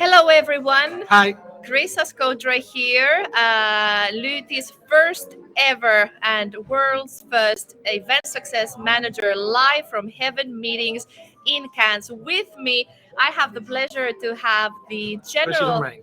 Hello, everyone. Hi. Chris Ascodra here. Luti's first ever and world's first event success manager live from Heaven Meetings in Cannes. With me, I have the pleasure to have the President general, Rang.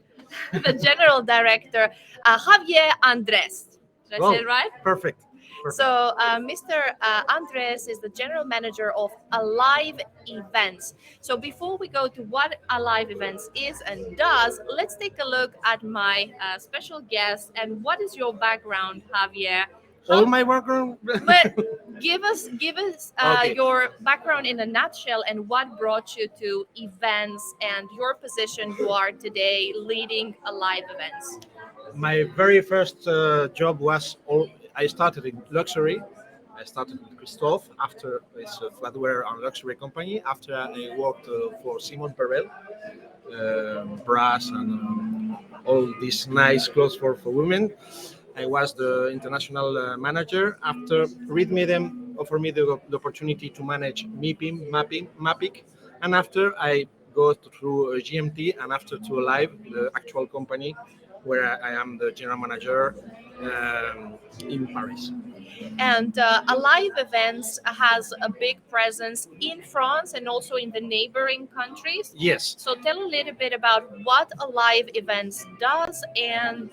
the general director, Javier Andress. Did I say Well, it right? perfect. So, Mr. Andres is the general manager of Alive Events. So, before we go to what Alive Events is and does, let's take a look at my special guest. And what is your background, Javier? All How, my background. but give us Okay. your background in a nutshell and what brought you to events and your position you are today leading Alive Events. My very first job was I started in luxury. I started with Christophe after it's a flatware and luxury company. After I worked for Simon Perel, brass and all these nice clothes for women. I was the international manager. After Read Medium offered me the opportunity to manage MAPIC, and after I go through GMT and after to Alive, the actual company where I am the general manager in Paris. And Alive Events has a big presence in France and also in the neighboring countries. Yes. So tell a little bit about what Alive Events does and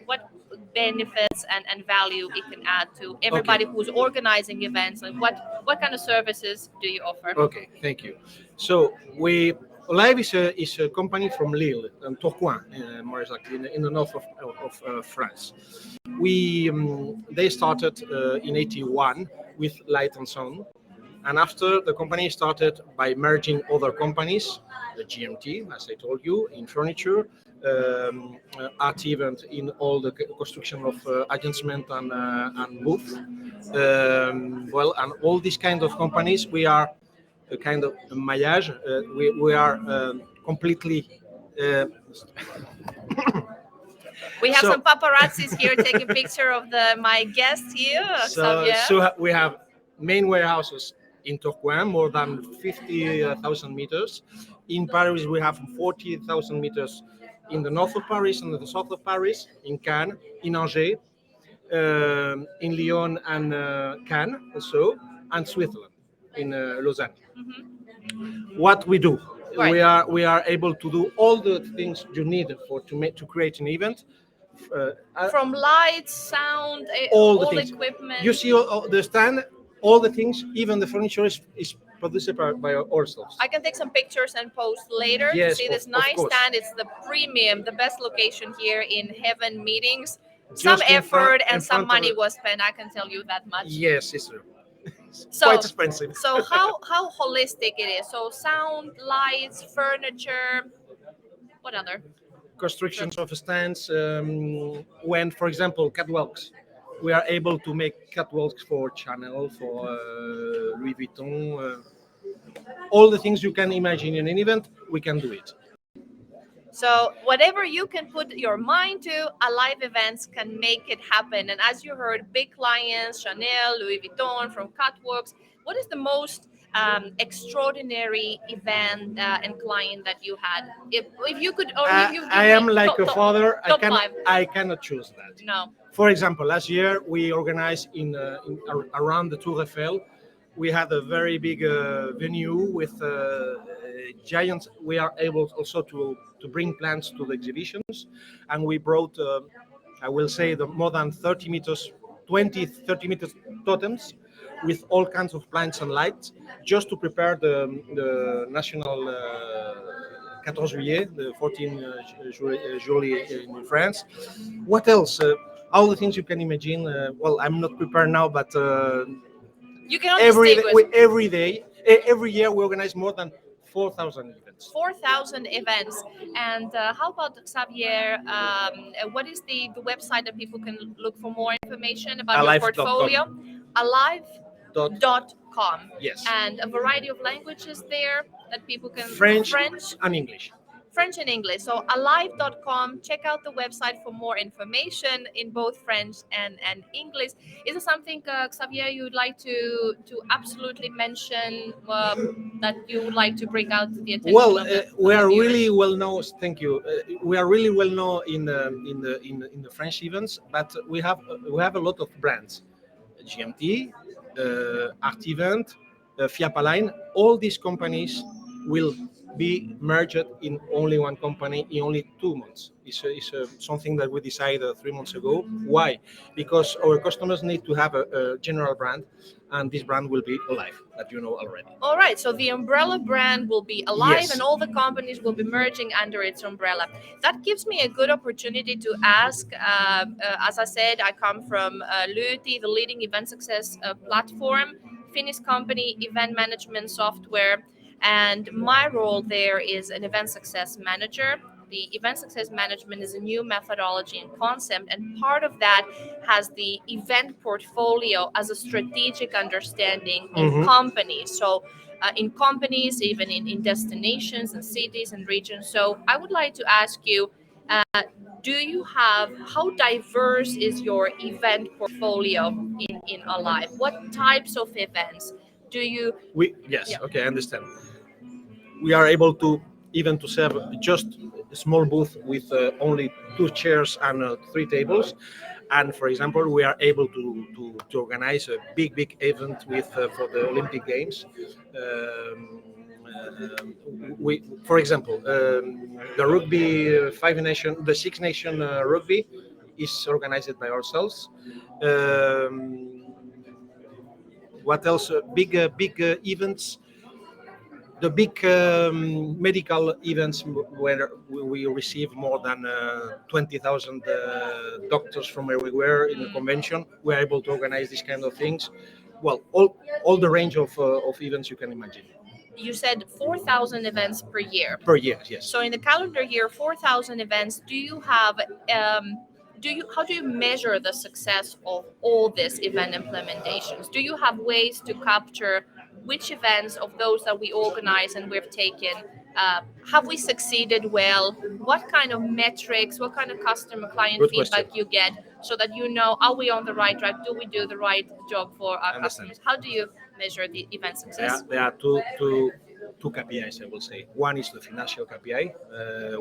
what benefits and value it can add to everybody who's organizing events, and what kind of services do you offer? Okay, thank you. So we Live is a company from Lille and Tourcoing, more exactly in the north of France. They started in '81 with Light and Sound, and after the company started by merging other companies, the GMT, as I told you, in furniture, art event in all the construction of adjustment and booth. And all these kind of companies, we are a kind of maillage. We are completely. Uh, We have so, some paparazzis here taking picture of my guest here, Xavier. we have main warehouses in Tourcoing, more than 50,000 meters. In Paris, we have 40,000 meters in the north of Paris and the south of Paris, in Cannes, in Angers, in Lyon and Cannes also, and Switzerland, in Lausanne. What we do, Right. we are able to do all the things you need to create an event. From lights, sound, All the all things equipment. you see, all the stand, all the things, even the furniture is produced by ourselves. I can take some pictures and post later to Yes, see this of nice course. stand. It's the premium, the best location here in Heaven Meetings. Some Just in effort in and some front of money it. was spent. I can tell you that much. Yes, it's true. So, Quite expensive. so how holistic it is. So sound, lights, furniture. What other? Constructions of stands. When, for example, catwalks, we are able to make catwalks for Chanel, for Louis Vuitton. All the things you can imagine in an event, we can do it. So whatever you can put your mind to, Alive Events can make it happen. And as you heard, big clients, Chanel, Louis Vuitton, from Catwalks. What is the most extraordinary event and client that you had? If you could, or if you give I me am like a father. top five. I cannot choose that. No. For example, last year we organized around the Tour Eiffel. We had a very big venue with giants. We are able also to bring plants to the exhibitions, and we brought, I will say, the more than 30 meters, 20, 30 meters totems with all kinds of plants and lights, just to prepare the national 14 juillet, the 14 July in France. What else? All the things you can imagine. Well, I'm not prepared now, but You can only stay with every year we organize more than 4,000 events. 4,000 events. And how about Xavier? What is the website that people can look for more information about your Alive.com. portfolio? Alive.com. Yes. And a variety of languages there that people can French and English. French and English. So alive.com. Check out the website for more information in both French and English. Is there something, Xavier, you would like to absolutely mention that you would like to bring out to the attention Well, of we the are viewers? really well known. Thank you. We are really well known in the French events, but we have a lot of brands. GMT, Art Event, Fiapa Line. All these companies will be merged in only one company in only 2 months. It's something that we decided 3 months ago. Why? Because our customers need to have a general brand, and this brand will be Alive, that you know already. All right, so the umbrella brand will be alive and Yes. all the companies will be merging under its umbrella. That gives me a good opportunity to ask. As I said, I come from Luti, the leading event success platform, Finnish company, event management software. And my role there is an event success manager. The event success management is a new methodology and concept, and part of that has the event portfolio as a strategic understanding in Mhm. companies. So, in companies, even in destinations and cities and regions. So, I would like to ask you, do you have, how diverse is your event portfolio in Alive? What types of events do you? We yes, Yeah. okay, I understand. We are able to even to serve just a small booth with only 2 chairs and 3 tables. And for example, we are able to organize a big event with for the Olympic Games. For example, the rugby five nation, the Six Nation rugby is organized by ourselves. Um, what else? Big events, the big medical events where we receive more than 20,000 doctors from everywhere in the convention. We're able to organize these kind of things. Well, all the range of events you can imagine. You said 4,000 events per year. Per year, yes. So in the calendar year, 4,000 events. Do you have? How do you measure the success of all these event implementations? Do you have ways to capture which events of those that we organize and we've taken, have we succeeded well? What kind of metrics, what kind of customer client Good question. feedback you get, so that you know, are we on the right track? Do we do the right job for our Understand. customers? How do you measure the event success? There are two KPIs, I will say. One is the financial KPI.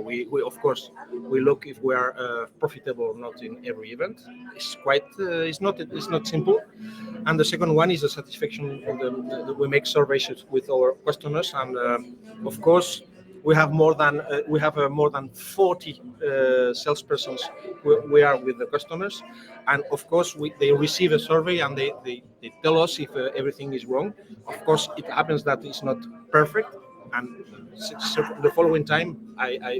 We of course we look if we are profitable or not in every event. It's not simple. And the second one is the satisfaction of we make surveys with our customers, and of course we have more than 40 salespersons we are with the customers, and of course they receive a survey and they tell us if everything is wrong. Of course, it happens that it's not perfect, and so the following time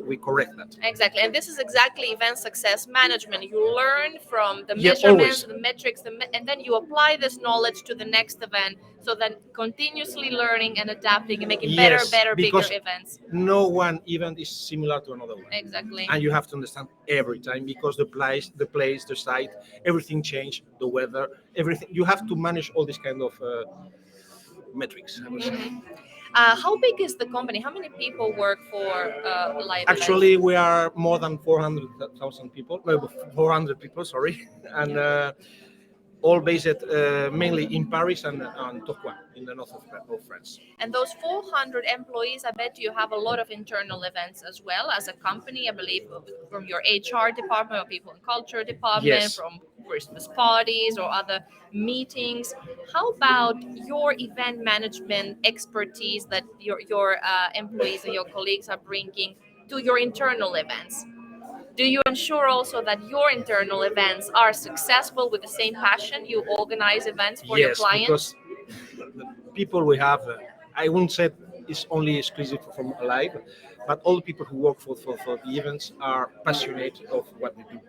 we correct that. Exactly, and this is exactly event success management. You learn from the Yeah, measurements, always. the metrics, and then you apply this knowledge to the next event. So then, continuously learning and adapting and making better, Yes, better, bigger because events. no one event is similar to another one, Exactly. and you have to understand every time because the place, the site, everything change, the weather, everything. You have to manage all these kind of metrics, I would say. Mhm. How big is the company? How many people work for live events? Actually, we are more than 400,000 people, 400 people, sorry, and all based mainly in Paris and Tourcoing in the north of France. And those 400 employees, I bet you have a lot of internal events as well as a company, I believe, from your HR department or people and culture department, Yes. from Christmas parties or other meetings. How about your event management expertise that your employees and your colleagues are bringing to your internal events? Do you ensure also that your internal events are successful with the same passion you organize events for your Yes, because clients? the people we have, I wouldn't say it's only exclusive from Alive, but all the people who work for the events are passionate of what they do.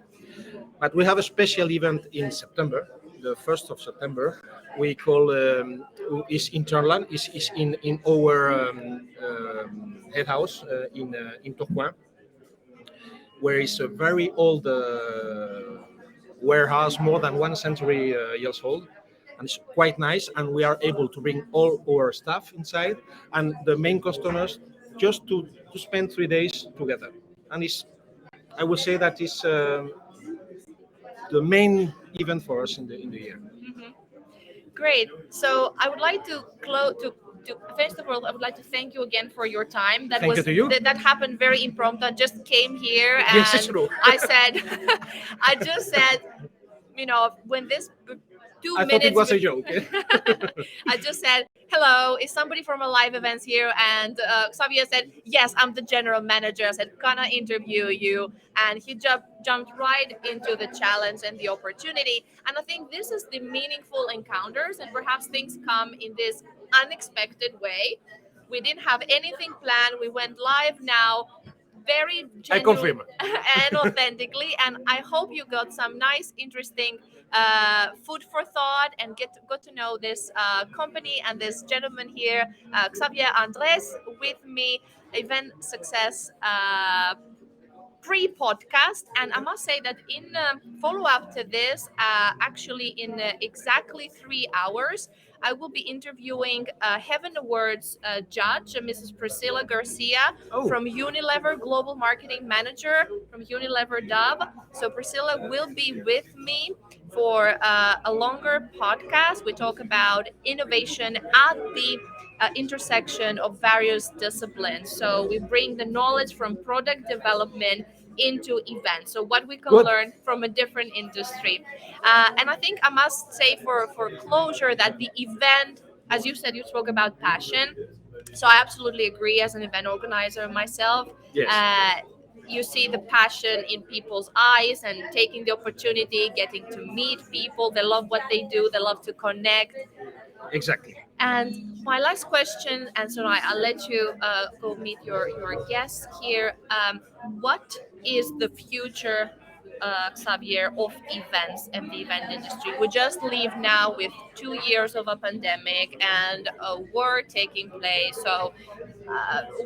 But we have a special event in September, the 1st of September. We call is Interland, is in our head house in Tourcoing, where it's a very old warehouse, more than 1 century years old, and it's quite nice. And we are able to bring all our staff inside, and the main customers just to spend 3 days together. And it's, I would say that is the main event for us in the year. Mhm. Great. So I would like to close to first of all, I would like to thank you again for your time. That Thank you was to you. that happened very impromptu. I just came here Yes, it's and true. I said, I just said, when this two I thought it minutes, was a joke. I just said, hello, is somebody from a live events here? And Xavier said, yes, I'm the general manager. I said, can I interview you? And he jumped right into the challenge and the opportunity. And I think this is the meaningful encounters, and perhaps things come in this unexpected way. We didn't have anything planned. We went live now, very I genuine confirm. and authentically. And I hope you got some nice, interesting food for thought and got to know this company and this gentleman here, Xavier Andress, with me, event success pre-podcast. And I must say that in follow-up to this, actually in exactly 3 hours, I will be interviewing Heaven Awards judge, Mrs. Priscilla Garcia Oh, from Unilever, Global Marketing Manager from Unilever Dub. So Priscilla will be with me for a longer podcast. We talk about innovation at the intersection of various disciplines. So we bring the knowledge from product development into events. So what we can good. learn from a different industry. And I think I must say for closure that the event, as you said, you spoke about passion. So I absolutely agree as an event organizer myself. Yes, Uh, you see the passion in people's eyes and taking the opportunity, getting to meet people. They love what they do. They love to connect. exactly. And my last question, and so I'll let you go meet your guests here. What is the future, Xavier, of events and the event industry? We just live now with 2 years of a pandemic and a war taking place. So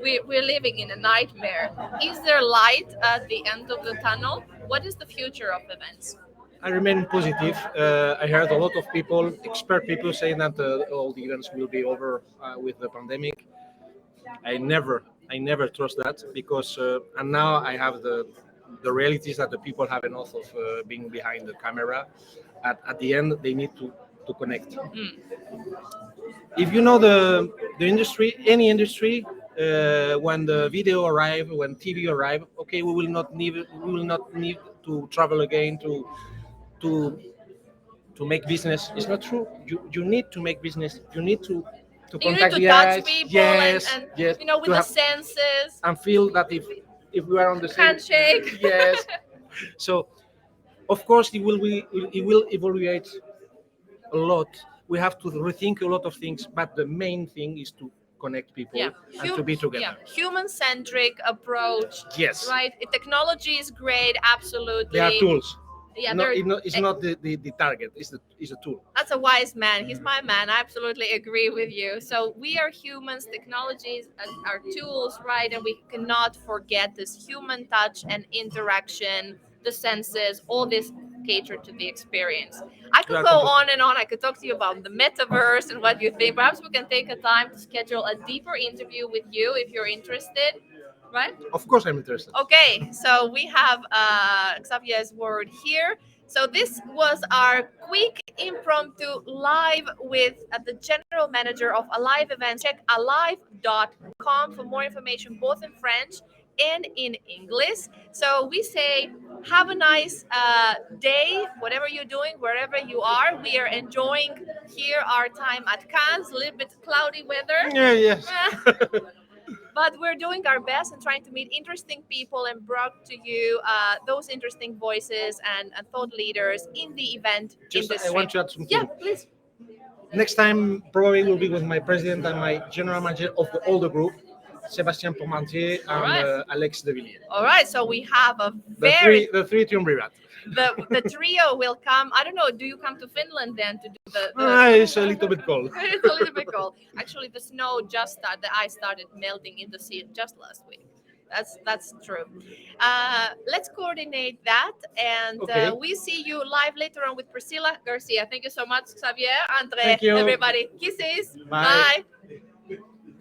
we're living in a nightmare. Is there light at the end of the tunnel? What is the future of events? I remain positive. I heard a lot of people, expert people, saying that all the events will be over with the pandemic. I never trust that because, and now I have the realities that the people have enough of being behind the camera. At the end, they need to connect. Mm. If you know the industry, any industry, when the video arrive, when TV arrive, okay, we will not need to travel again to to make business. It's not true. You need to make business. You need to You need contact to the touch eyes. people Yes, and yes. with To the have senses, and feel that if we are on the same. handshake. Yes. So of course it will evaluate a lot. We have to rethink a lot of things, but the main thing is to connect Yeah, people and to be yeah, together. human centric approach, Yes, right? Technology is great, they are absolutely. tools. Yeah, there. It's not the target. It's a tool. That's a wise man. He's my man. I absolutely agree with you. So we are humans. Technologies are tools, right? And we cannot forget this human touch and interaction, the senses, all this cater to the experience. I You could are go complete. on and on. I could talk to you about the metaverse and what you think. Perhaps we can take a time to schedule a deeper interview with you if you're interested, right? Of course, I'm interested. Okay, so we have Xavier's word here. So this was our quick impromptu live with the general manager of Alive Events. Check alive.com for more information, both in French and in English. So we say, have a nice day, whatever you're doing, wherever you are. We are enjoying here our time at Cannes, a little bit cloudy weather. Yeah, yes. But we're doing our best and trying to meet interesting people and brought to you those interesting voices and thought leaders in the event Just I industry. want to add something. Yeah, please. Next time probably will be with my president and my general manager of all the group, Sébastien Parmentier All and right. Alex de Villiers. All right. So we have a The very three triumvirate. the trio will come. I don't know. Do you come to Finland then to do It's a little bit cold. It's a little bit cold. Actually, the snow just started. The ice started melting in the sea just last week. That's true. Let's coordinate that, and Okay. we see you live later on with Priscilla Garcia. Thank you so much, Xavier, Andre, Thank you. everybody. Kisses. Bye. Bye.